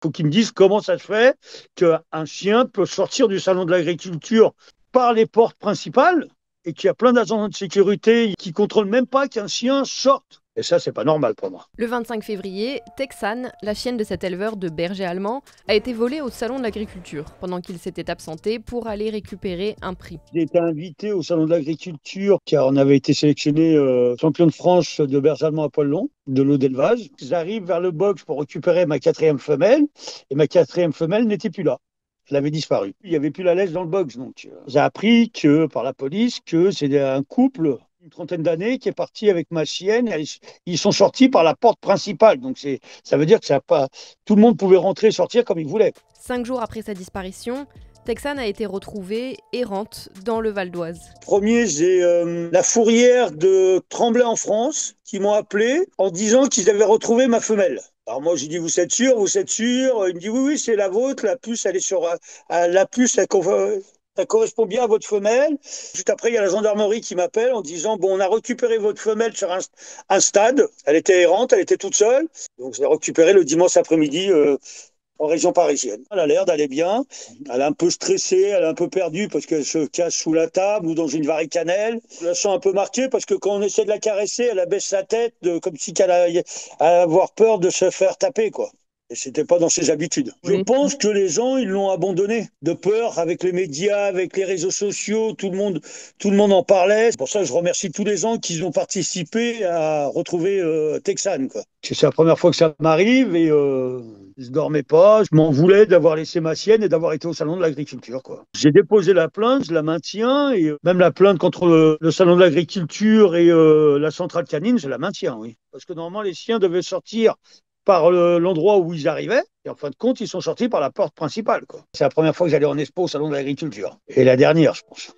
faut qu'ils me disent comment ça se fait qu'un chien peut sortir du salon de l'agriculture par les portes principales et qu'il y a plein d'agents de sécurité qui contrôlent même pas qu'un chien sorte. Et ça, c'est pas normal pour moi. Le 25 février, Texane, la chienne de cet éleveur de berger allemand, a été volée au salon de l'agriculture pendant qu'il s'était absenté pour aller récupérer un prix. J'ai été invité au salon de l'agriculture car on avait été sélectionné champion de France de berger allemand à poil long, de l'eau d'élevage. J'arrive vers le box pour récupérer ma quatrième femelle et ma quatrième femelle n'était plus là. Elle avait disparu. Il n'y avait plus la laisse dans le box. Donc, j'ai appris que par la police que c'est un couple une trentaine d'années qui est parti avec ma chienne. Ils sont sortis par la porte principale. Donc, ça veut dire que tout le monde pouvait rentrer et sortir comme il voulait. 5 jours après sa disparition, Texane a été retrouvée errante dans le Val d'Oise. Premier, j'ai la fourrière de Tremblay en France qui m'ont appelé en disant qu'ils avaient retrouvé ma femelle. Alors moi, j'ai dit, vous êtes sûr, vous êtes sûr? Il me dit, oui, oui, c'est la vôtre. La puce, elle est sur la puce, ça correspond bien à votre femelle. Juste après, il y a la gendarmerie qui m'appelle en disant, bon, on a récupéré votre femelle sur un stade. Elle était errante, elle était toute seule. Donc, je l'ai récupérée le dimanche après-midi en région parisienne. Elle a l'air d'aller bien. Elle est un peu stressée, elle est un peu perdue parce qu'elle se cache sous la table ou dans une varicanelle. Je la sens un peu marquée parce que quand on essaie de la caresser, elle abaisse sa tête comme si elle allait avoir peur de se faire taper, quoi. Et c'était pas dans ses habitudes. Oui. Je pense que les gens, ils l'ont abandonné de peur avec les médias, avec les réseaux sociaux, tout le monde en parlait. C'est pour ça que je remercie tous les gens qui ont participé à retrouver Texane, quoi. C'est la première fois que ça m'arrive et je dormais pas. Je m'en voulais d'avoir laissé ma chienne et d'avoir été au salon de l'agriculture, quoi. J'ai déposé la plainte, je la maintiens et même la plainte contre le salon de l'agriculture et la centrale canine, je la maintiens, oui. Parce que normalement, les chiens devaient sortir par l'endroit où ils arrivaient. Et en fin de compte, ils sont sortis par la porte principale, quoi. C'est la première fois que j'allais en expo au salon de l'agriculture. Et la dernière, je pense.